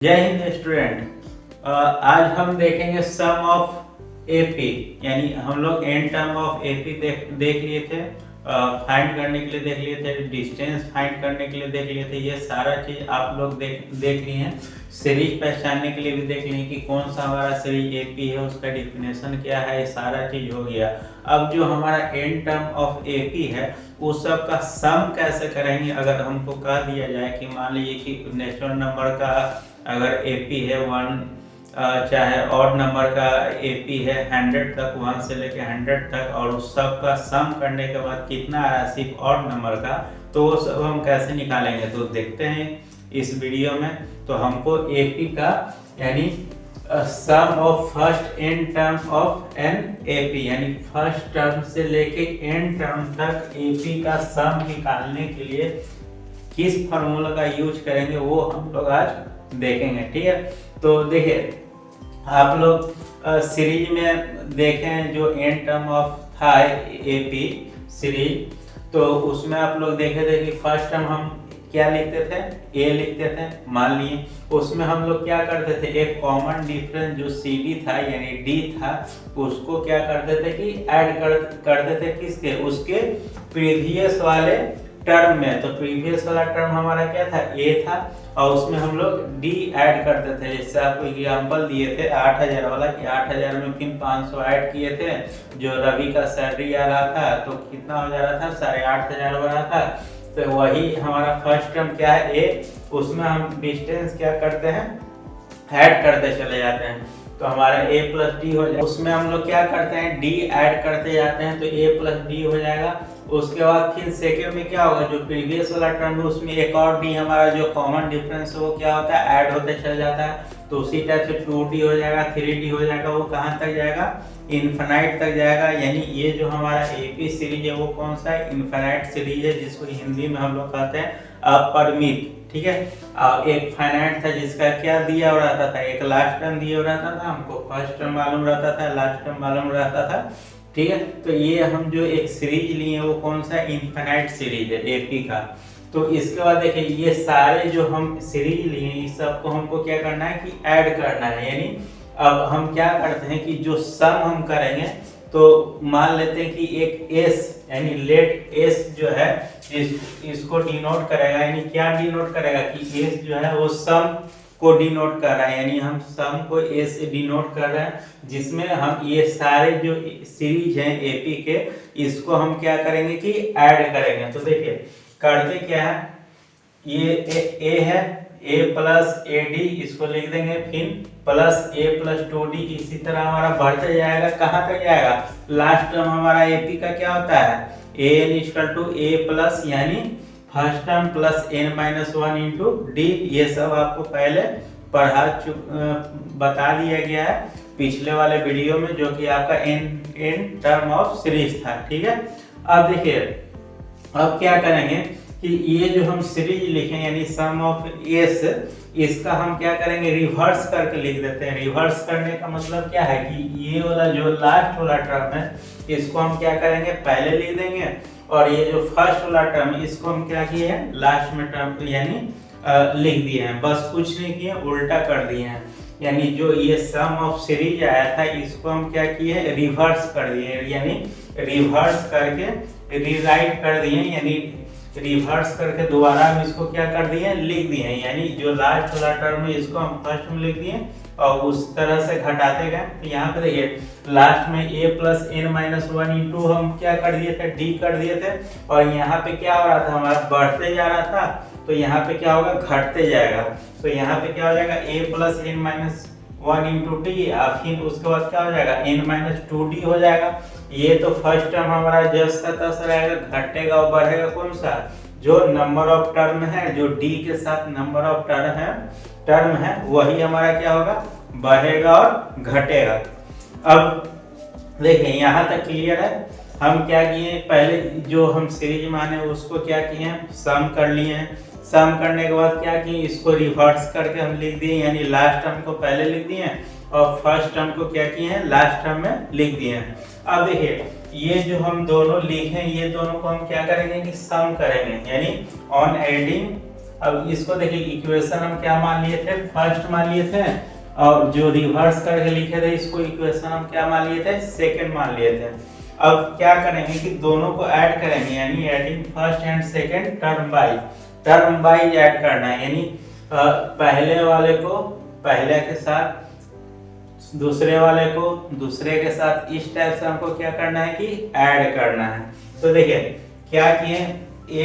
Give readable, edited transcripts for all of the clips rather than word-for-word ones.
जय हिंद स्टूडेंट। आज हम देखेंगे सम ऑफ एपी, यानी हम लोग एन टर्म ऑफ एपी देख लिए थे, फाइंड करने के लिए देख लिए थे, डिस्टेंस फाइंड करने के लिए देख लिए थे। ये सारा चीज आप लोग देख लिए हैं। सीरीज पहचानने के लिए भी देख लिए कि कौन सा हमारा सीरीज एपी है, उसका डिफिनेशन क्या है, ये सारा चीज हो गया। अब जो हमारा एन टर्म ऑफ एपी है उस सब का सम कैसे करेंगे। अगर हमको कह दिया जाए कि मान लीजिए कि नेचुरल नंबर का अगर एपी है 1, चाहे ऑड नंबर का एपी है 100 तक, 1 से लेके 100 तक, और उस सब का सम करने के बाद कितना आ रहा है सिर्फ ऑड नंबर का, तो वो सब हम कैसे निकालेंगे तो देखते हैं इस वीडियो में। तो हमको एपी का यानी sum of first n term of n AP, यानी फर्स्ट टर्म से लेके एन टर्म तक एपी का सम निकालने के लिए किस फार्मूला का यूज करेंगे वो हम लोग आज देखेंगे। ठीक है, तो देखिए आप लोग सीरीज में देखें जो एन टर्म ऑफ था एपी सीरीज, तो उसमें आप लोग देखे थे कि फर्स्ट टर्म हम क्या लिखते थे, ए लिखते थे। मान लिए उसमें हम लोग क्या करते थे, एक कॉमन डिफरेंस जो सी डी था यानी डी था, उसको क्या करते थे कि ऐड करते थे किसके, उसके प्रीवियस वाले टर्म में। तो प्रीवियस वाला टर्म हमारा क्या था, ए था, और उसमें हम लोग डी ऐड करते थे। जैसे आपको एग्जांपल दिए थे 8000 वाला कि 8000 में फिर 500 ऐड किए थे, जो रवि का सैलरी आ रहा था तो कितना हो जा रहा था, 8500 हो रहा था। तो वही हमारा फर्स्ट टर्म क्या है ए, उसमें हम डिस्टेंस क्या करते हैं, ऐड करते चले जाते हैं, तो हमारा a प्लस डी हो जाएगा। उसमें हम लोग क्या करते हैं, d ऐड करते जाते हैं, तो a प्लस डी हो जाएगा। उसके बाद फिर सेकेंड में क्या होगा, जो प्रीवियस वाला टर्म है उसमें एक और d हमारा जो कॉमन डिफरेंस है वो क्या होता है, ऐड होते चल जाता है। तो उसी टाइप से 2d हो जाएगा, 3d हो जाएगा, वो कहाँ तक जाएगा, इन्फिनाइट तक जाएगा। यानी ये जो हमारा एपी सीरीज है वो कौन सा है, इन्फिनाइट सीरीज है, जिसको हिंदी में हम लोग कहते हैं अपरिमित। ठीक है, और एक फाइनाइट था जिसका क्या दिया हो रहता था, एक लास्ट टर्म दिया हो रहता था, हमको फर्स्ट टर्म मालूम रहता था, लास्ट टर्म मालूम रहता था। ठीक है, तो ये हम जो एक सीरीज लिए वो कौन सा इनफाइनाइट सीरीज है एपी का। तो इसके बाद देखिए ये सारे जो हम सीरीज लिए इस सबको हमको क्या करना है कि ऐड करना है। यानी अब हम क्या करते हैं कि जो सम हम करेंगे तो मान लेते हैं कि एक s यानी लेट s जो है इसको डिनोट करेगा, यानी क्या डिनोट करेगा कि s जो है वो सम को डिनोट कर रहा है, यानी हम सम को a से डिनोट कर रहे हैं, जिसमें हम ये सारे जो सीरीज हैं एपी के इसको हम क्या करेंगे कि ऐड करेंगे। तो देखिए करते क्या है, ये a है, a प्लस ए डी इसको लिख देंगे, फिर प्लस a प्लस 2d, इसी तरह हमारा बढ़ते जाएगा, कहाँ तक जाएगा, लास्ट टर्म हमारा एपी का क्या होता है, an equal to a plus यानी first term plus n minus 1 into d. ये सब आपको पहले बता दिया गया है पिछले वाले वीडियो में, जो कि आपका एन टर्म ऑफ सीरीज था। ठीक है, अब देखिए अब क्या करेंगे कि ये जो हम सीरीज लिखें यानी सम ऑफ एस, इसका हम क्या करेंगे, रिवर्स करके लिख देते हैं। रिवर्स करने का मतलब क्या है कि ये वाला जो लास्ट वाला टर्म है इसको हम क्या करेंगे, पहले लिख देंगे, और ये जो फर्स्ट वाला टर्म इसको हम क्या किए हैं, लास्ट में टर्म यानी लिख दिए हैं। बस कुछ नहीं किए, उल्टा कर दिए हैं। यानी जो ये सम ऑफ सीरीज आया था इसको हम क्या किए, रिवर्स कर दिए, यानी रिवर्स करके रीराइट कर दिए, यानी रिवर्स करके दोबारा हम इसको क्या कर दिए, लिख दिए। यानी जो लास्ट वाला टर्म है इसको हम फर्स्ट में लिख दिए और उस तरह से घटाते गए। तो यहाँ पे देखिए लास्ट में a plus n minus 1 into हम क्या कर दिए थे, d कर दिए थे, और यहाँ पे क्या हो रहा था, हमारा बढ़ते जा रहा था, तो यहाँ पे क्या होगा, घटते जाएगा। तो यहाँ पे क्या हो जाएगा, a plus n minus 1 into d, फिर उसके बाद क्या हो जाएगा, n माइनस 2d हो जाएगा। ये तो फर्स्ट टर्म हमारा जस का तस रहेगा, घटेगा और बढ़ेगा कौन सा, जो नंबर ऑफ टर्म है, जो d के साथ नंबर ऑफ टर्म है वही हमारा क्या होगा, बढ़ेगा और घटेगा। अब देखिए यहाँ तक क्लियर है। हम क्या किए, पहले जो हम सीरीज माने उसको क्या किए हैं, सम कर लिए हैं। सम करने के बाद क्या किए, इसको रिवर्स करके हम लिख दिए, यानी लास्ट टर्म को पहले लिख दिए और फर्स्ट टर्म को क्या किए हैं, लास्ट टर्म में लिख दिए हैं। अब देखिए ये जो हम दोनों लिखे ये दोनों को हम क्या करेंगे कि सम करेंगे, यानी ऑन एडिंग अब इसको देखिए, इक्वेशन हम क्या मान लिए थे, फर्स्ट मान लिए थे, और जो रिवर्स करके लिखे थे इसको इक्वेशन हम क्या मान लिए थे, सेकंड मान लिए थे। अब क्या करेंगे कि दोनों को ऐड करेंगे, यानी adding first and second term by add करना है, यानी पहले वाले को पहले के साथ, दूसरे वाले को दूसरे के साथ, इस टाइप से हमको क्या करना है कि ऐड करना है। तो देखिए क्या किए, a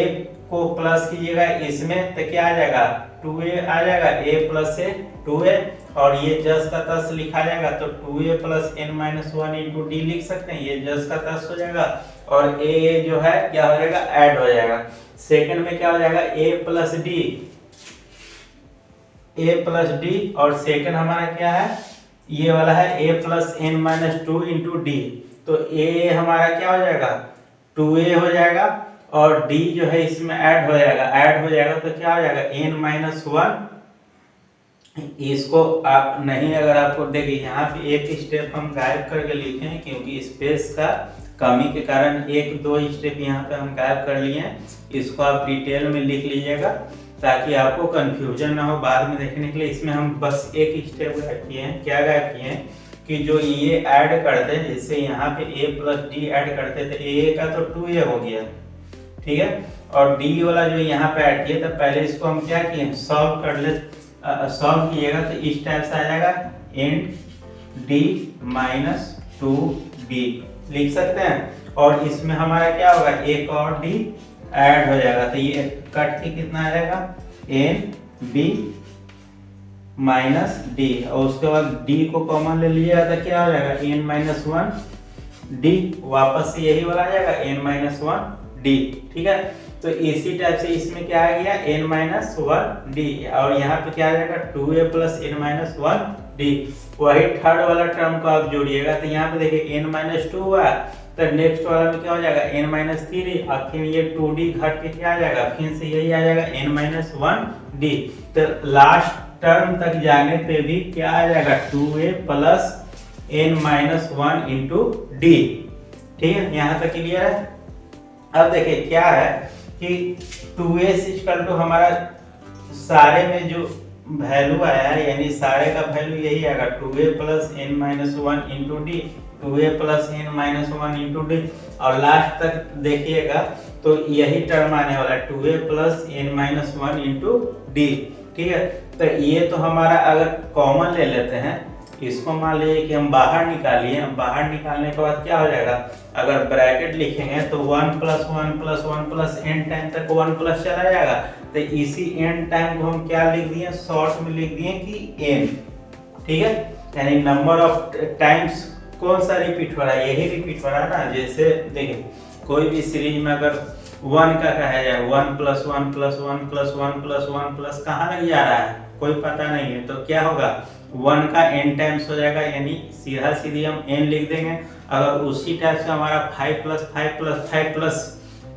को प्लस कीजिएगा इसमें तो क्या आ जाएगा 2a आ जाएगा, a प्लस से 2a, और ये जस का तस लिखा जाएगा तो 2a plus n-1 into D लिख सकते हैं, ये जस का तस हो जाएगा, और a जो है क्या हो जाएगा, ऐड हो जाएगा। सेकंड में क्या हो जाएगा, a प्लस डी, और सेकंड हमारा क्या है, ये वाला है a plus n-2 into D, तो a हमारा क्या हो जाएगा 2a हो जाएगा, और d जो है इसमें ऐड हो जाएगा तो क्या हो जाएगा n-1। इसको आप नहीं, अगर आपको देखिए यहाँ पे एक स्टेप हम गायब करके लिखे हैं, क्योंकि स्पेस का कमी के कारण एक दो स्टेप यहाँ पे हम गायब कर लिए हैं। इसको आप डिटेल में लिख लीजिएगा ताकि आपको कंफ्यूजन ना हो बाद में देखने के लिए। इसमें हम बस एक स्टेप गायब किए हैं, क्या गायब किए हैं कि जो ये ऐड करते हैं, जैसे यहाँ पे a प्लस डी ऐड करते थे, a का तो 2a हो गया, ठीक है, और d वाला जो यहाँ पे ऐड किया, तो पहले इसको हम क्या किए, सॉल्व कीजिएगा तो इस टाइप से आ जाएगा एंड d माइनस 2b लिख सकते हैं, और इसमें हमारा क्या होगा, एक और d ऐड हो जाएगा, तो ये कट के कितना आ जाएगा n b माइनस डी, और उसके बाद d को कॉमन ले लिया तो क्या हो जाएगा n-1 d, वापस से यही वाला आ जाएगा n-1 d, ठीक है। तो इसी टाइप से इसमें क्या आ गया n-1 d, और यहाँ पे क्या आ जाएगा 2a प्लस n-1 d, वही थर्ड वाला टर्म को आप जोड़िएगा तो यहाँ पे देखिए n-2 हुआ, तो नेक्स्ट वाला में क्या हो जाएगा n-3, और फिर ये 2d घट के क्या आ जाएगा, फिर से यही आ जाएगा n-1 d, तो लास्ट टर्म तक जाने पे भी क्या आ जाएगा 2a plus n-1 into d, ठीक है, यहाँ तक क्लियर है। अब देखिए क्या है कि 2s इक्वल टू हमारा सारे में जो वैल्यू आया है, यानी सारे का वैल्यू यही आएगा 2a plus n-1 into D, 2a plus n-1 into D, और लास्ट तक देखिएगा तो यही टर्म आने वाला है 2a plus n-1 into d, ठीक है। तो ये तो हमारा अगर कॉमन ले लेते हैं, इसको मान लीजिए कि हम बाहर निकालिए, बाहर निकालने के बाद क्या हो जाएगा, अगर ब्रैकेट लिखेंगे तो 1 plus 1 plus 1 plus n time तक 1 प्लस चला जाएगा, तो इसी n टाइम को हम क्या लिख दिए, शॉर्ट में लिख दिए कि n, ठीक है, यानी नंबर ऑफ टाइम्स कौन सा रिपीट हो रहा है, यही रिपीट हो रहा है ना। जैसे देखिए कोई भी सीरीज में अगर 1 का कहा जाए 1 plus 1 plus 1 plus 1 plus 1 plus कहाँ लग जा रहा है, कोई पता नहीं है, तो क्या होगा 1 का n टाइम्स हो जाएगा, यानी सीधा सीधी हम n लिख देंगे। अगर उसी टाइप से हमारा 5 प्लस 5 प्लस 5 प्लस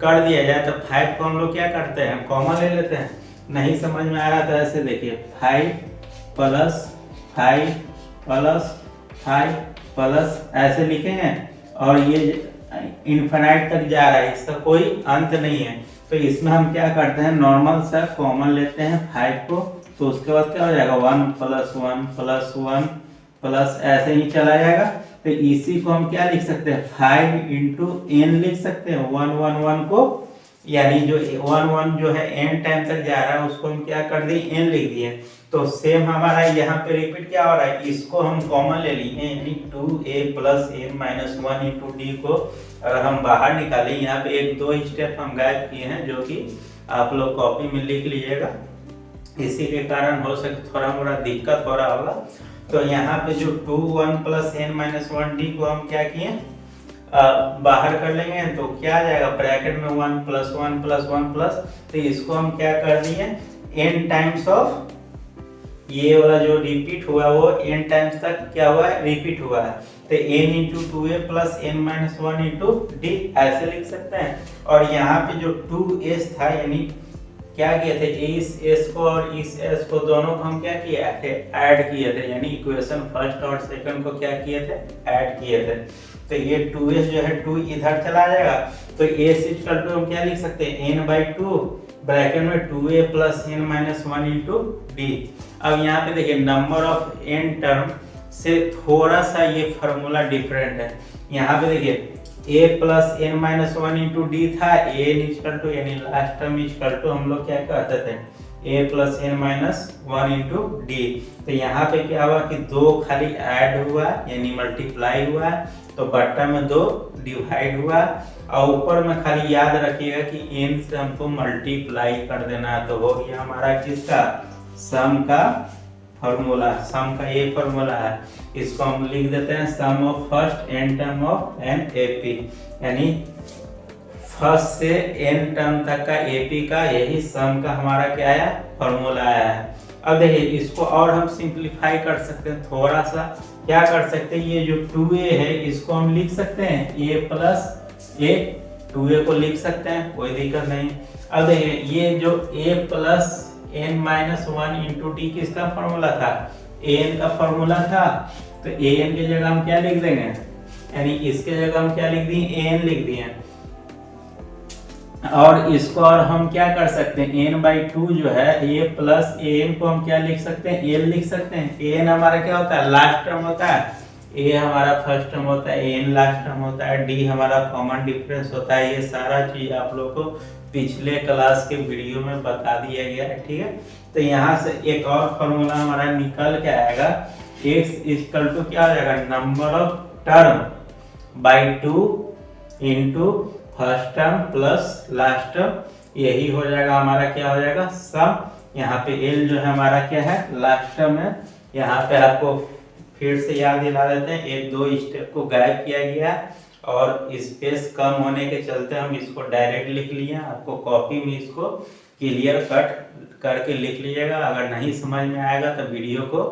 कर दिया जाए तो 5 को हम लोग क्या करते हैं, कॉमन ले लेते हैं। नहीं समझ में आ रहा तो ऐसे देखिए 5 प्लस 5 प्लस 5 प्लस ऐसे लिखेंगे, और ये इनफिनाइट तक जा रहा है, इसका कोई अंत नहीं है। तो इसमें हम क्या करते हैं, नॉर्मल सा कॉमन लेते हैं 5 को, तो उसके बाद क्या हो जाएगा 1 प्लस 1 प्लस 1 प्लस ऐसे ही चला जाएगा। तो इसी को हम क्या लिख सकते हैं 5 इंटू n लिख सकते हैं, 1 1 1 को, यानी जो 1 1 जो है n टाइम तक जा रहा है उसको हम क्या कर दिए n लिख दिए। तो सेम हमारा यहाँ पे रिपीट क्या हो रहा है, इसको हम कॉमन ले लिए, यानी 2a plus n-1 into D को अगर हम बाहर निकालें, यहाँ पे एक दो स्टेप हम गायब किए हैं जो कि आप लोग कॉपी में लिख लीजिएगा, इसी के कारण हो सकता थोड़ा मोड़ा दिक्कत हो रहा होगा। तो यहाँ पे जो 2 1 प्लस n-1 डी को हम क्या किए बाहर कर लेंगे, तो क्या आ जाएगा ब्रैकेट में 1 प्लस 1 प्लस 1 प्लस, तो इसको हम क्या कर दिए n टाइम्स ऑफ, ये वाला जो रिपीट हुआ वो n टाइम्स तक क्या हुआ है, रिपीट हुआ है। तो n into 2a plus n-1 into D ऐसे लिख सकते हैं। और यहाँ पे जो 2s था, यानी क्या किए थे, इस s को और इस s को दोनों को हम क्या किए थे, ऐड किए थे, यानी इक्वेशन फर्स्ट और सेकंड को क्या किए थे, ऐड किए थे। तो ये 2s जो है 2 इधर चला जाएगा, तो s इक्वल टू हम क्या लिख सकते हैं n/2, ब्रैकेट में 2a plus n minus 1 into D. अब यहाँ पे देखिए नंबर ऑफ n टर्म से थोड़ा सा ये फार्मूला डिफरेंट है। यहाँ पे देखिए a plus n minus 1 into D था, n इक्वल टू यानी लास्ट टर्म इक्वल टू हम लोग क्या कहते थे a plus n minus 1 into D. तो यहाँ पे क्या हुआ कि दो खाली ऐड हुआ यानी मल्टीप्लाई हुआ, तो बट्टा में 2 डिवाइड हुआ, और ऊपर में खाली याद रखिएगा कि n से हमको मल्टीप्लाई कर देना है। तो हो गया हमारा किसका सम का फॉर्मूला, सम का ये फॉर्मूला है। इसको हम लिख देते हैं sum of first n term of n AP, यानी फर्स्ट से n टर्म तक का एपी का यही सम का हमारा क्या आया फॉर्मूला आया है। अब देखिए इसको और हम सिंपलीफाई कर सकते हैं थोड़ा सा। क्या कर सकते हैं, ये जो 2a है इसको हम लिख सकते हैं a प्लस a, 2a को लिख सकते हैं, कोई दिक्कत नहीं। अब देखिए ये जो a plus n minus 1 into D किसका फॉर्मूला था, an का फॉर्मूला था। तो an की जगह हम क्या लिख देंगे, यानी इसके जगह हम क्या लिख दिए an लिख दिए। और इसको और हम क्या कर सकते हैं n/2 जो है a प्लस an को हम क्या लिख सकते हैं l लिख सकते हैं। an हमारा क्या होता है लास्ट टर्म होता है, a हमारा फर्स्ट टर्म होता है, an लास्ट टर्म होता है, d हमारा कॉमन डिफरेंस होता है। ये सारा चीज आप लोग को पिछले क्लास के वीडियो में बता दिया गया है, ठीक है। तो यहाँ से एक और फॉर्मूला हमारा निकल के आएगा, x इक्वल टू क्या हो जाएगा number of term by 2 into first term plus last term, यही हो जाएगा हमारा क्या हो जाएगा सम। यहाँ पे l जो है हमारा क्या है लास्ट टर्म है। यहाँ पे आपको फिर से याद दिला देते हैं, एक दो स्टेप को गायब किया गया और स्पेस कम होने के चलते हम इसको डायरेक्ट लिख लिए। आपको कॉपी में इसको क्लियर कट करके लिख लीजिएगा। अगर नहीं समझ में आएगा तो वीडियो को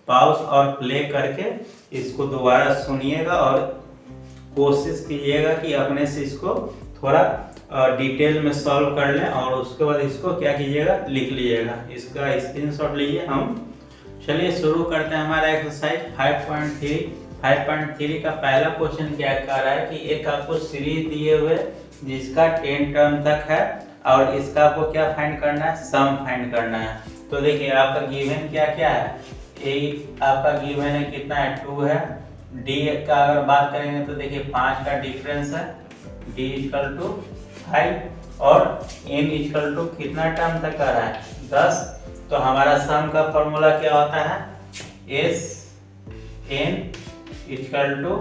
पॉज और प्ले करके इसको दोबारा सुनिएगा और कोशिश कीजिएगा कि अपने से इसको थोड़ा डिटेल में सॉल्व कर लें, और उसके बाद इसको क्या कीजिएगा लिख लीजिएगा। इसका स्क्रीनशॉट लीजिए। हम चलिए शुरू करते हैं हमारा एक्सरसाइज 5.3। 5.3 का पहला क्वेश्चन क्या कह रहा है कि एक आपको सीरीज दिए हुए जिसका 10 टर्म तक है और इसका आपको क्या फाइंड करना है सम फाइंड करना है। तो देखिए आपका गिवन क्या क्या है, ए आपका गिवन है कितना है 2 है, डी का अगर बात करेंगे तो देखिए 5 का डिफरेंस है, डी इक्वल टू 5 और n इक्वल टू कितना टर्म तक आ रहा है 10। तो हमारा सम का फॉर्मूला क्या होता है S n equal to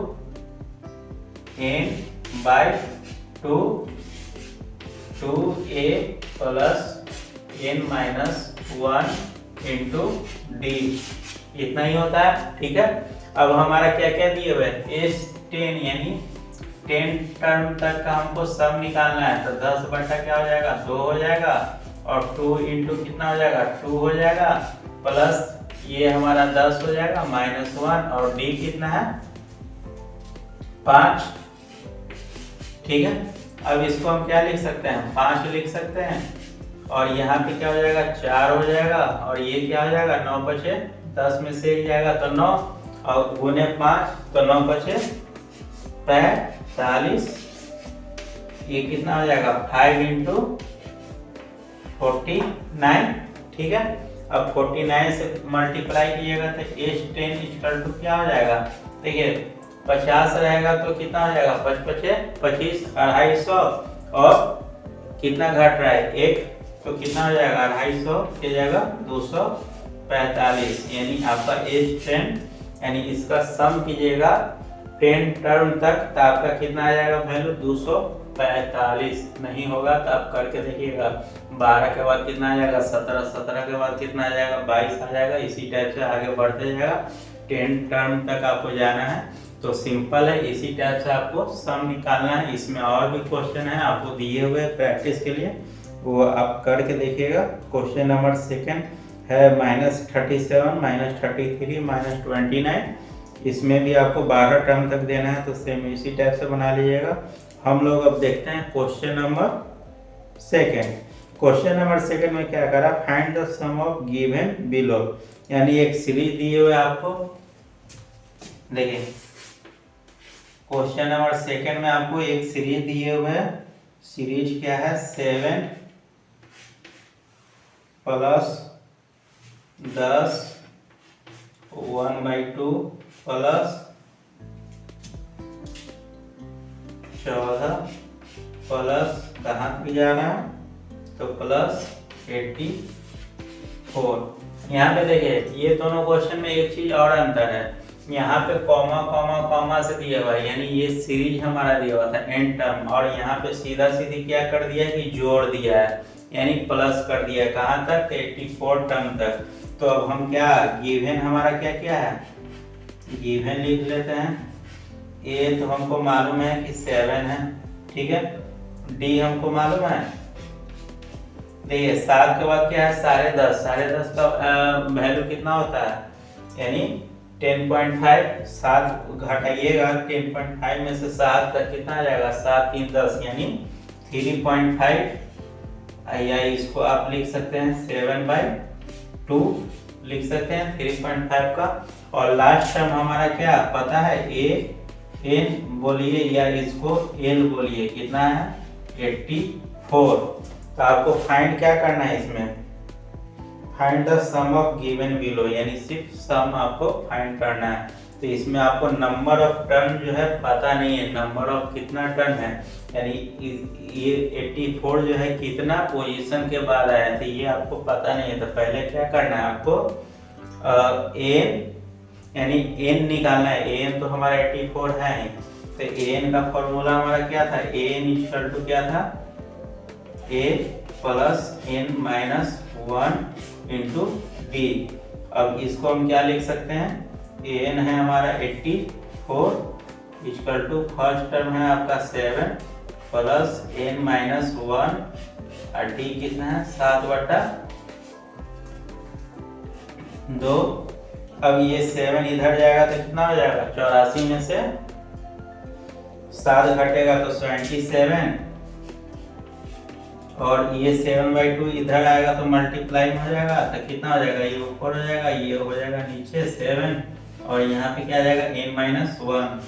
n by 2 2a plus n minus 1 into d, इतना ही होता है, ठीक है। अब हमारा क्या क्या दिए हुए S10 यानी 10 टर्म तक का हमको सम निकालना है। तो 10 बटा क्या हो जाएगा 2 हो जाएगा, और 2 इंटू कितना हो जाएगा 2 हो जाएगा, प्लस ये हमारा 10 हो जाएगा माइनस 1, और डी कितना है 5, ठीक है। अब इसको हम क्या लिख सकते हैं 5 लिख सकते हैं, और यहाँ पे क्या हो जाएगा 4 हो जाएगा, और ये क्या हो जाएगा 9 बचे 10 में से जाएगा तो 9, और गुने 5 तो 9 बचे 45, ये कितना हो जाएगा 5 इंटू 49, ठीक है। अब 49 से मल्टीप्लाई कीजिएगा तो S10 इक्वल टू क्या हो जाएगा, देखिए 50 रहेगा तो कितना हो जाएगा 5 बचे 25, 250, और कितना घट रहा है 1, तो कितना हो जाएगा 250 की जगह 245, यानी आपका S10 यानी इसका सम कीजिएगा 10 टर्म तक तो आपका कितना आ जाएगा वैल्यू 245। नहीं होगा तो आप करके देखिएगा, 12 के बाद कितना आ जाएगा 17, 17 के बाद कितना आ जाएगा 22 आ जाएगा। इसी टाइप से आगे बढ़ते जाएगा, 10 टर्म तक आपको जाना है। तो सिंपल है, इसी टाइप से आपको सम निकालना है। इसमें और भी क्वेश्चन है आपको दिए हुए प्रैक्टिस के लिए, वो आप करके देखिएगा। क्वेश्चन नंबर 2 है -37, -33, -29। इसमें भी आपको 12 टर्म तक देना है, तो सेम इसी टाइप से बना लीजिएगा। हम लोग अब देखते हैं क्वेश्चन नंबर 2। क्वेश्चन नंबर 2 में क्या करा, find the sum of given below, यानी एक सीरीज दिए हुए आपको। देखिए क्वेश्चन नंबर 2 में आपको एक सीरीज दिए हुए है। सीरीज क्या है 7 प्लस 10 1/2 प्लस 14 प्लस कहाँ पे जा रहा है तो प्लस 84। यहाँ पे देखिए ये दोनों क्वेश्चन में एक चीज और अंतर है, यहाँ पे कॉमा कॉमा कॉमा से दिया हुआ है, यानी ये सीरीज हमारा दिया हुआ था एन टर्म, और यहाँ पे सीधा सीधी क्या कर दिया है कि जोड़ दिया है, यानी प्लस कर दिया है कहाँ तक 84 टर्म तक। तो अब हम क्या गिवन हमारा क्या क्या है, गिवन लिख लेते हैं। ए तो हमको मालूम है कि 7 है, ठीक है। डी हमको मालूम है, देखिए 7 के बाद क्या है 10.5, 10.5 का वैल्यू कितना होता है, यानी 10.5, 7 घटाइएगा 10.5 में से 7 तक कितना आ जाएगा, 7 3 10, यानी 3.5, या इसको आप लिख सकते हैं 7/2 लिख सकते हैं 3.5 का। और लास्ट टर्म हमारा क्या पता है, ए एन बोलिए या इसको एन बोलिए, कितना है 84। तो आपको फाइंड क्या करना है इसमें, find the sum of given below, यानी सिर्फ सम आपको फाइंड करना है। तो इसमें आपको नंबर ऑफ टर्न जो है पता नहीं है, नंबर ऑफ कितना टर्न है, यानी ये 84 जो है कितना पोजीशन के बाद आया है, तो ये आपको पता नहीं है। तो पहले क्या करना है आपको एन, यानी एन निकालना है। एन तो हमारा 84 है ही, तो एन का फॉर्मूला हमारा क्या था, एन इक्वल टू क्या था, a plus n minus 1 into b. अब इसको हम क्या लिख सकते हैं, एन है हमारा 84 इक्वल टू फर्स्ट टर्म है आपका 7 प्लस एन माइनस 1 और डी कितना है 7/2। अब ये 7 इधर जाएगा तो कितना हो जाएगा, 84 में से 7 घटेगा तो 27, और ये 7/2 इधर आएगा तो मल्टीप्लाई हो जाएगा, तो कितना हो जाएगा, ये ऊपर हो जाएगा, ये हो जाएगा नीचे 7, और यहाँ पे क्या आ जाएगा n माइनस 1,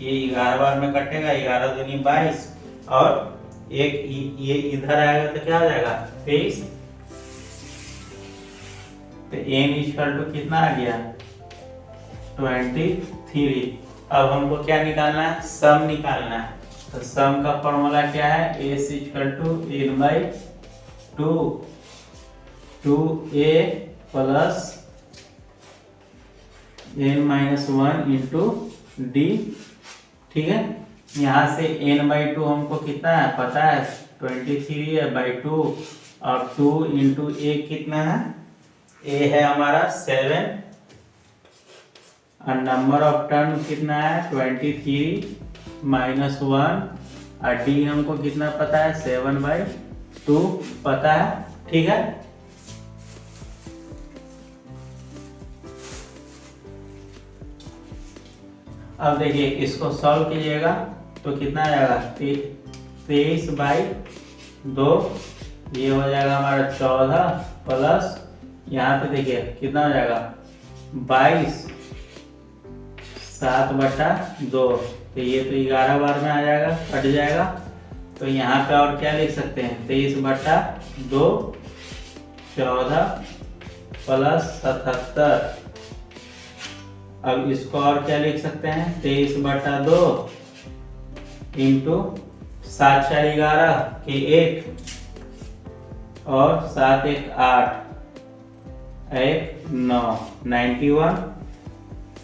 ये 11 बार में कटेगा, 11 दूनी 22, और एक ये इधर आएगा तो क्या हो जाएगा 23। तो n इक्वल टू कितना आ गया 23। अब हमको क्या निकालना है, सम निकालना है। तो सम का फॉर्मूला क्या है, a equal to n/2 2a plus n minus 1 into d, ठीक है। यहाँ से n/2 हमको कितना है पता है 23 है बाई 2, और 2 इंटू ए कितना है, ए है हमारा 7, और नंबर ऑफ टर्न कितना है 23 माइनस 1, और डी हमको कितना पता है 7/2 पता है, ठीक है। अब देखिए इसको सॉल्व कीजिएगा तो कितना आएगा 23/2, ये हो जाएगा हमारा 14 प्लस यहाँ पे देखिए कितना हो जाएगा 22 7/2, तो ये तो 11 बार में आ जाएगा, कट जाएगा। तो यहाँ पे और क्या लिख सकते हैं 23/2 14 प्लस 77। अब इसको और क्या लिख सकते हैं 23/2 इंटू 7 4 11 के 1 और 7 1 8 1 9 91।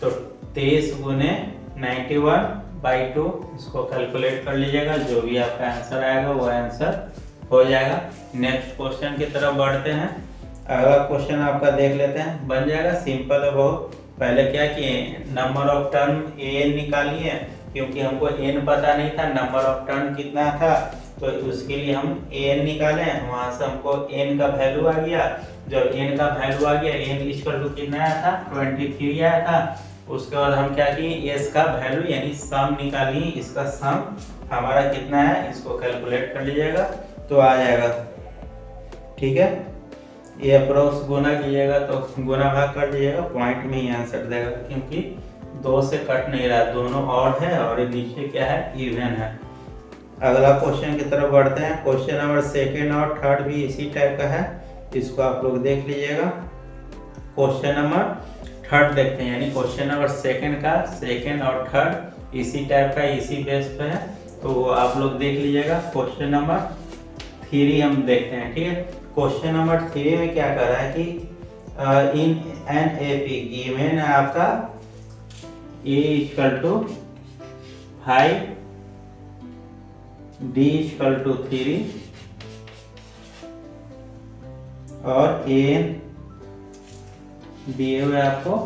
तो 23 गुने 91/2, इसको कैलकुलेट कर लीजिएगा, जो भी आपका आंसर आएगा वो आंसर हो जाएगा। नेक्स्ट क्वेश्चन की तरफ बढ़ते हैं। अगला क्वेश्चन आपका देख लेते हैं, बन जाएगा, सिंपल है बहुत। पहले क्या किए, नंबर ऑफ टर्न एन निकालिए, क्योंकि हमको एन पता नहीं था, नंबर ऑफ टर्न कितना था, तो उसके लिए हम एन निकाले, वहां से हमको एन का वैल्यू आ गया। जब एन का वैल्यू आ गया, एन इक्वल टू कितना आया था 23 आया था। उसके बाद हम क्या किए, एस का वैल्यू यानी सम निकालिए, इसका सम हमारा कितना है इसको कैलकुलेट कर लीजिएगा तो आ जाएगा, ठीक है। ये अप्रोक्स गुना कीजिएगा तो गुना भाग कर दीजिएगा, पॉइंट में ही आंसर देगा, क्योंकि 2 से कट नहीं रहा, दोनों ऑड है और नीचे क्या है इवन है। अगला क्वेश्चन की तरफ बढ़ते हैं। क्वेश्चन नंबर 2nd और 3rd भी इसी टाइप का है। इसको आप लोग देख लीजिएगा। क्वेश्चन नंबर थर्ड देखते हैं, यानी क्वेश्चन नंबर सेकंड और थर्ड इसी टाइप का, इसी बेस पे है, तो आप लोग देख लीजिएगा। क्वेश्चन नंबर 3 हम देखते हैं, ठीक है। क्वेश्चन नंबर 3 में क्या कर रहा है कि in an A P given है आपका a equal to 5, d equal to 3 और एन दिए हुए आपको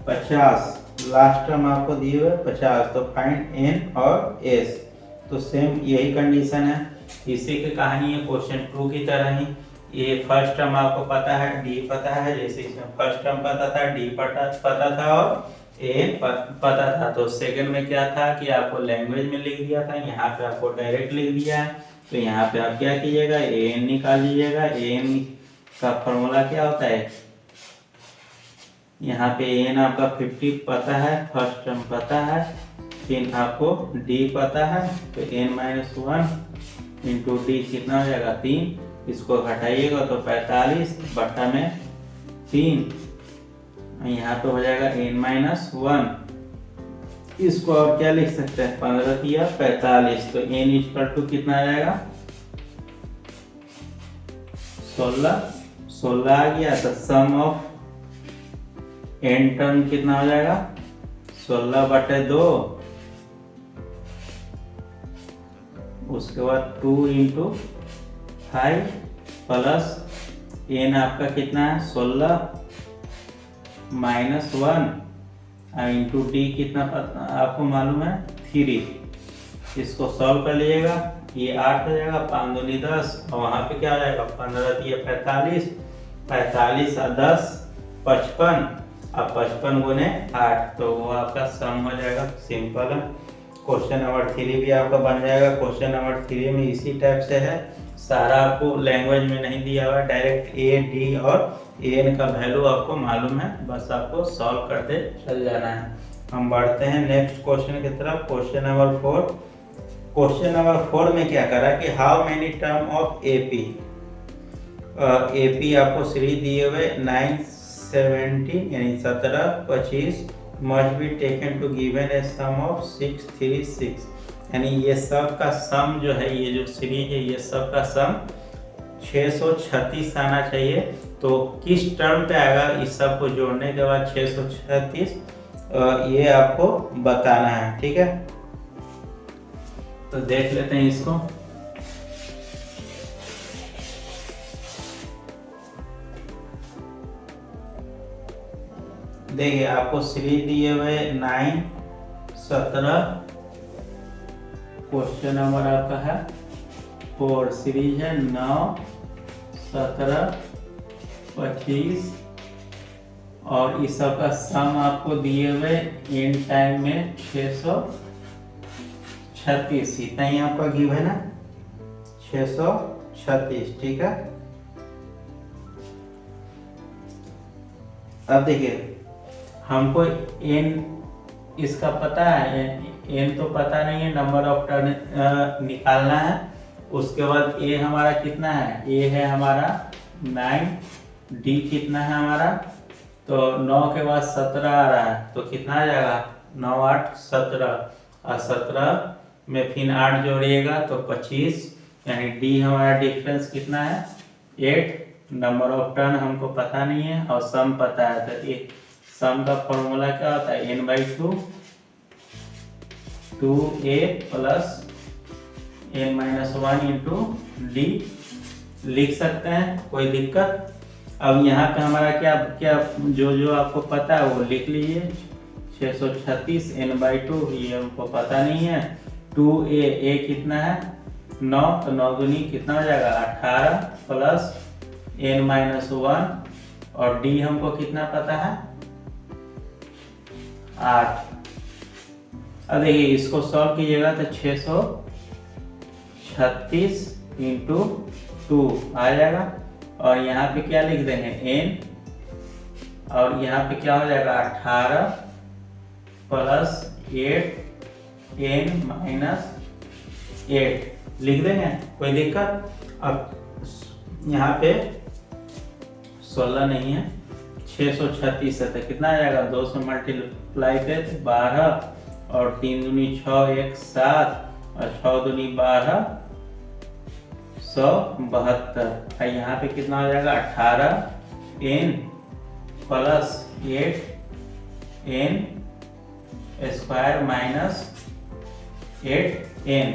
50, लास्ट टर्म आपको दिए हुए 50, तो फाइंड एन और एस। तो सेम यही कंडीशन है, इसी की कहानी है क्वेश्चन 2 की तरह ही। ये फर्स्ट टर्म आपको पता है, डी पता है, जैसे इसमें फर्स्ट टर्म पता था, डी पता था और एन पता था। तो सेकंड में क्या था कि आपको लैंग्वेज में लिख दिया था, यहाँ पे आपको डायरेक्ट लिख दिया है। तो यहाँ पे आप क्या कीजिएगा, एन निकाल लीजिएगा। एन का फॉर्मूला क्या होता है, यहाँ पे एन आपका 50 पता है, फर्स्ट टर्म पता है, फिर आपको डी पता है, तो n-1 इंटू डी कितना हो जाएगा 3, इसको घटाइएगा तो 45 बट्टा में 3, यहाँ पे हो जाएगा n-1। इसको और क्या लिख सकते हैं, 15 या 45, तो n इक्वल टू कितना आ जाएगा 16 आ गया। तो सम ऑफ n टर्म कितना हो जाएगा 16/2, उसके बाद 2 इंटू 5 प्लस n आपका कितना है 16 -1 इंटू डी कितना आपको मालूम है 3। इसको सॉल्व कर लीजिएगा, ये 8 हो जाएगा, 5 दूनी 10 और वहाँ पे क्या हो जाएगा 15 या 45, 45 और 10 55, अब 55 गुने 8, तो वो आपका सम हो जाएगा। सिंपल है। क्वेश्चन नंबर 3 भी आपका बन जाएगा। क्वेश्चन नंबर 3 में इसी टाइप से है, सारा आपको लैंग्वेज में नहीं दिया हुआ, डायरेक्ट ए डी और एन का वैल्यू आपको मालूम है, बस आपको सॉल्व करते चल जाना है। हम बढ़ते हैं नेक्स्ट क्वेश्चन की तरफ। Question number 4। क्वेश्चन नंबर 4 में क्या करा कि how many term of AP, AP आपको सीरीज दिए हुए 917 यानी 17 25 must be taken to given a sum of 636, यानी ये सब का सम जो है, ये जो सीरीज है ये सब का सम 636 आना चाहिए। तो किस टर्म पे आएगा, इस सब को जोड़ने के बाद 636 ये आपको बताना है, ठीक है। तो देख लेते हैं इसको। देखिए आपको सीरीज दिए हुए 9 17, क्वेश्चन नंबर आपका है 4, सीरीज है 9 17 25 और इस सब का सम आपको दिए हुए एंड टाइम में 636, इतना ही आपका गिव है ना 636, ठीक है। अब देखिए हमको एन इसका पता है, एन तो पता नहीं है, नंबर ऑफ टर्न निकालना है। उसके बाद ए हमारा कितना है, ए है हमारा 9, डी कितना है हमारा, तो 9 के बाद 17 आ रहा है, तो कितना आ जाएगा 9 8 17 और 17 में फिर 8 जोड़िएगा तो 25, यानी डी हमारा डिफरेंस कितना है 8। नंबर ऑफ टर्न हमको पता नहीं है और सम पता है, तो ये सम का फॉर्मूला क्या होता है n/2 2a plus n-1 into D, लिख सकते हैं, कोई दिक्कत। अब यहाँ पे हमारा क्या क्या जो आपको पता है वो लिख लीजिए। 636 n/2 ये हमको पता नहीं है। 2a कितना है 9, तो 9 दूनी कितना हो जाएगा 18 प्लस n-1 और d हमको कितना पता है 8। अब देखिए इसको सॉल्व कीजिएगा तो 636 इंटू 2 आ जाएगा और यहाँ पे क्या लिख देंगे n और यहाँ पे क्या हो जाएगा 18 प्लस 8 n माइनस 8 लिख देंगे, कोई दिक्कत। अब यहाँ पे 16 नहीं है, 636 है, तो कितना आ जाएगा, 2 से मल्टीप्लाई पे 12 और 3 दूनी 6, 1 7 और 6 दूनी 12, 172। और यहाँ पे कितना हो जाएगा, 18n plus 8n square minus 8n।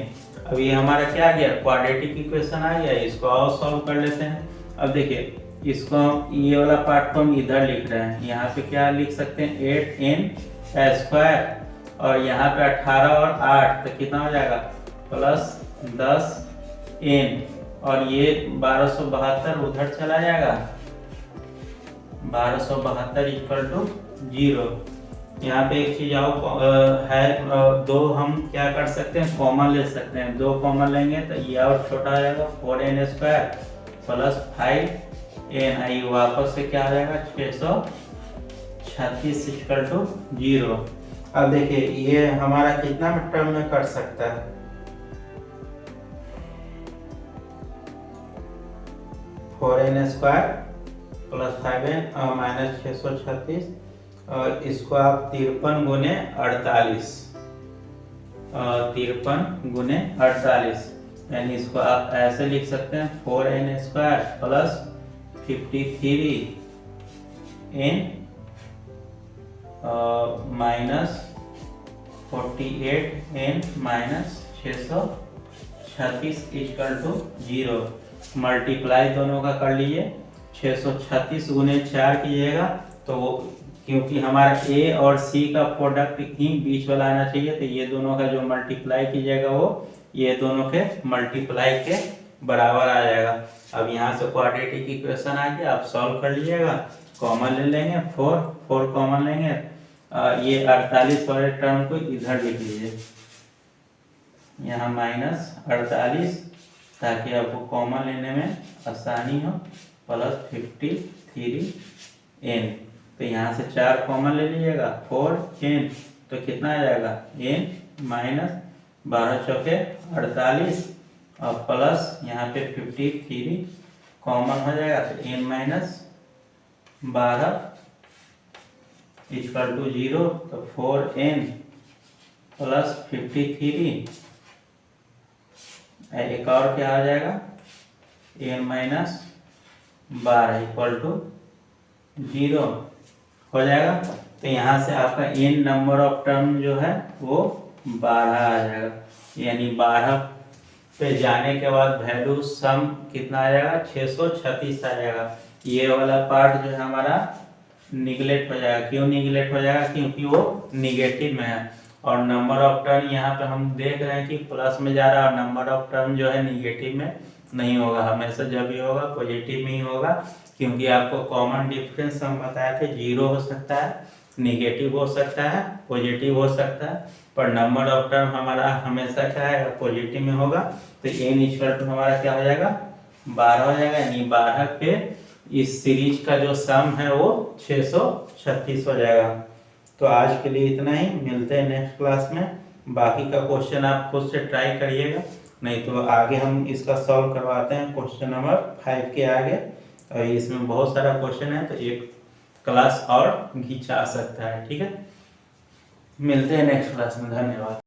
अब ये हमारा क्या आ गया, क्वाड्रेटिक इक्वेशन आ गया। इसको और सॉल्व कर लेते हैं। अब देखिए, इसको ये वाला पार्ट को हम इधर लिख रहे हैं, यहाँ पे क्या लिख सकते हैं, 8n स्क्वायर और यहाँ पे 18 और 8, तो कितना हो जाएगा, प्लस 10n और ये 1272 उधर चला जाएगा, 1272 इक्वल टू 0। यहाँ पे एक चीज है, दो हम क्या कर सकते हैं, कॉमन ले सकते हैं। 2 कॉमन लेंगे तो ये और छोटा आ जाएगा, 4n स्क्वायर प्लस 5n, आई वापस से क्या आ जाएगा, 636 इक्वल टू 0। अब देखिए ये हमारा कितना टर्म में कर सकता है, 4n square plus 5n minus 636 और इसको आप 53 गुने 48, 53 गुने 48, यानी इसको आप ऐसे लिख सकते हैं, 4n square plus 53n minus 48n minus 636 equal to 0। Multiply दोनों का कर लीजिए, 636 गुने 4 कीजिएगा तो वो, क्योंकि हमारा ए और सी का प्रोडक्ट ही बीच वाला आना चाहिए, तो ये दोनों का जो मल्टीप्लाई कीजिएगा वो ये दोनों के मल्टीप्लाई के बराबर आ जाएगा। अब यहाँ से क्वाड्रेटिक इक्वेशन आ गया, आप सॉल्व कर लीजिएगा। कॉमन ले लेंगे, 4 कॉमन लेंगे, ये 48 वाले टर्म को इधर लिख लीजिए, यहाँ माइनस 48, ताकि आपको कॉमन लेने में आसानी हो, प्लस 53n। तो यहाँ से 4 कॉमन ले लीजिएगा, 4n, तो कितना आ जाएगा, n माइनस 12 चौके 48 और प्लस यहाँ पे 53 कॉमन हो जाएगा, तो n माइनस 12 इक्वल टू 0, तो 4n प्लस 53, एक और क्या आ जाएगा, n माइनस 12 इक्वल टू 0 हो जाएगा। तो यहाँ से आपका n नंबर ऑफ टर्म जो है वो 12 आ जाएगा, यानी 12 पे जाने के बाद वैल्यू सम कितना आ जाएगा, 636 आ जाएगा। ये वाला पार्ट जो है हमारा निगलेक्ट हो जाएगा। क्यों निगलेक्ट हो जाएगा, क्योंकि वो निगेटिव में है और नंबर ऑफ टर्म यहाँ पे हम देख रहे हैं कि प्लस में जा रहा है और नंबर ऑफ टर्म जो है निगेटिव में नहीं होगा, हमेशा जब भी होगा पॉजिटिव में ही होगा, क्योंकि आपको कॉमन डिफरेंस हम बताए थे, 0 हो सकता है, निगेटिव हो सकता है, पॉजिटिव हो सकता है, पर नंबर ऑफ टर्म हमारा हमेशा क्या है, पॉजिटिव में होगा। तो n इक्वल टू हमारा क्या हो जाएगा, 12 हो जाएगा, यानी 12 पे इस सीरीज का जो सम है वो 636 हो जाएगा। तो आज के लिए इतना ही, मिलते हैं नेक्स्ट क्लास में। बाकी का क्वेश्चन आप खुद से ट्राई करिएगा, नहीं तो आगे हम इसका सॉल्व करवाते हैं क्वेश्चन नंबर 5 के आगे, और इसमें बहुत सारा क्वेश्चन है, तो एक क्लास और खींचा सकता है। ठीक है, मिलते हैं नेक्स्ट क्लास में, धन्यवाद।